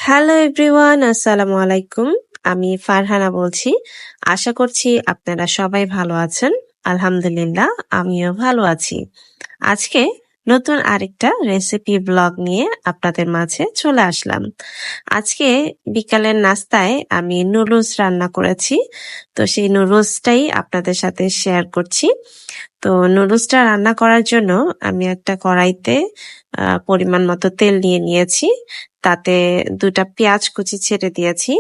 Hello everyone, আসসালামু আলাইকুম। আমি ফারহানা বলছি। আশা করছি আপনারা সবাই ভালো আছেন। আলহামদুলিল্লাহ, আমিও ভালো আছি। আজকে নতুন আরেকটা রেসিপি ব্লগ নিয়ে আপনাদের মাঝে চলে আসলাম। আজকে বিকালের নাস্তায় আমি নুডলস রান্না করেছি। তো সেই নুডলসটাই আপনাদের সাথে শেয়ার করছি। তো নুডলসটা রান্না করার জন্য আমি একটা কড়াইতে পরিমাণ মতো তেল নিয়ে নিয়েছি। তাতে 2টা পেঁয়াজ কুচি ছেড়ে দিয়েছি।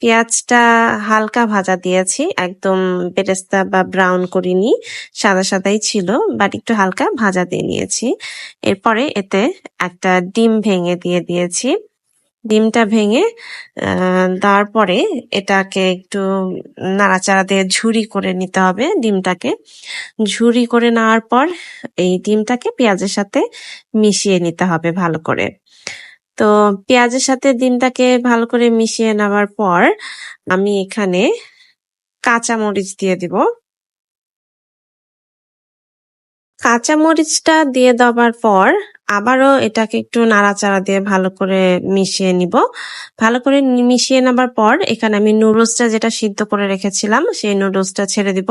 পেঁয়াজটা হালকা ভাজা দিয়েছি, একদম বেরেস্তা বা ব্রাউন করিনি, সাদা সাদাই ছিল, বাট একটু হালকা ভাজা দিয়ে নিয়েছি। এরপরে এতে একটা ডিম ভেঙে দিয়ে দিয়েছি। ডিমটা ভেঙে দেওয়ার পরে এটাকে একটু নাড়াচাড়া দিয়ে ঝুরি করে নিতে হবে। ডিমটাকে ঝুরি করে নেওয়ার পর এই ডিমটাকে পেঁয়াজের সাথে মিশিয়ে নিতে হবে ভালো করে। তো পেঁয়াজের সাথে ডিমটাকে ভালো করে মিশিয়ে নেওয়ার পর আমি এখানে কাঁচামরিচ দিয়ে দিব। কাঁচামরিচটা দিয়ে দেওয়ার পর আবারও এটাকে একটু নাড়াচাড়া দিয়ে ভালো করে মিশিয়ে নিব। ভালো করে মিশিয়ে নেবার পর এখানে আমি নুডলসটা যেটা সিদ্ধ করে রেখেছিলাম সেই নুডলসটা ছেড়ে দিব।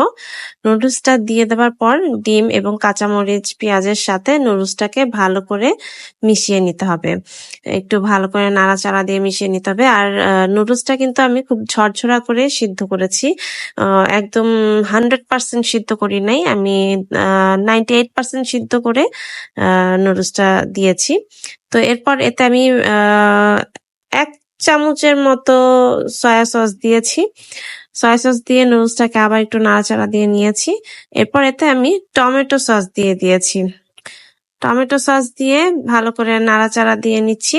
নুডলসটা দিয়ে দেওয়ার পর ডিম এবং কাঁচামরিচ পেঁয়াজের সাথে নুডলসটাকে ভালো করে মিশিয়ে নিতে হবে। একটু ভালো করে নাড়াচাড়া দিয়ে মিশিয়ে নিতে হবে। আর নুডলসটা কিন্তু আমি খুব ঝরঝরা করে সিদ্ধ করেছি। একদম 100% সিদ্ধ করি নাই, আমি 98% সিদ্ধ করে নুডলসটা দিয়েছি। তো এরপর এতে আমি 1 চামচের মতো সয়া সস দিয়েছি। সয়া সস দিয়ে নুডলসটাকে আবার একটু নাড়াচাড়া দিয়ে নিয়েছি। এরপর এতে আমি টমেটো সস দিয়ে দিয়েছি। টমেটো সস দিয়ে ভালো করে নাড়াচাড়া দিয়ে নিচ্ছি।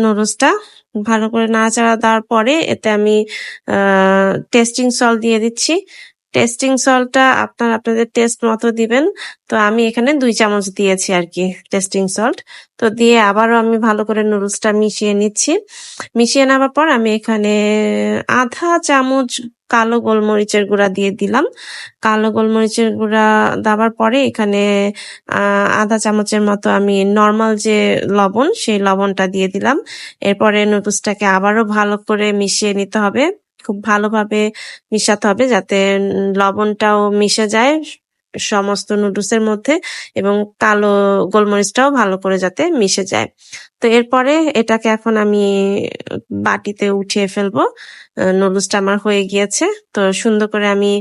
নুডলসটা ভালো করে নাড়াচাড়া দেওয়ার পরে এতে আমি টেস্টিং সল্ট দিয়ে দিচ্ছি। টেস্টিং সল্টটা আপনাদের টেস্ট মতো দিবেন। তো আমি এখানে 2 চামচ দিয়েছি আর কি টেস্টিং সল্ট। তো দিয়ে আবারও আমি ভালো করে নুডলসটা মিশিয়ে নিচ্ছি। মিশিয়ে নেওয়ার পর আমি এখানে 1/2 চামচ কালো গোলমরিচের গুঁড়া দিয়ে দিলাম। কালো গোলমরিচের গুঁড়া দেওয়ার পরে এখানে 1/2 চামচের মতো আমি নর্মাল যে লবণ সেই লবণটা দিয়ে দিলাম। এরপরে নুডলসটাকে আবারও ভালো করে মিশিয়ে নিতে হবে। খুব ভালোভাবে মিশাতে হবে যাতে লবণটাও মিশে যায় সমস্ত নুডলসের মধ্যে এবং কালো গোলমরিচটাও ভালো করে যাতে মিশে যায়। তো এরপরে এটাকে এখন আমি বাটিতে উঠিয়ে ফেলবো। নুডলসটা আমার হয়ে গিয়েছে। তো সুন্দর করে আমি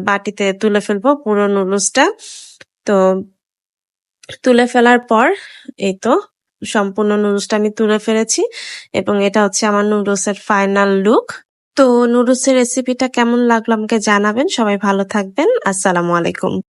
বাটিতে তুলে ফেলবো পুরো নুডলসটা। তো তুলে ফেলার পর এই তো সম্পূর্ণ নুডলসটা আমি তুলে ফেলেছি এবং এটা হচ্ছে আমার নুডলসের ফাইনাল লুক। তো নুডলসের রেসিপিটা কেমন লাগলো আমাকে জানাবেন। সবাই ভালো থাকবেন। আসসালামু আলাইকুম।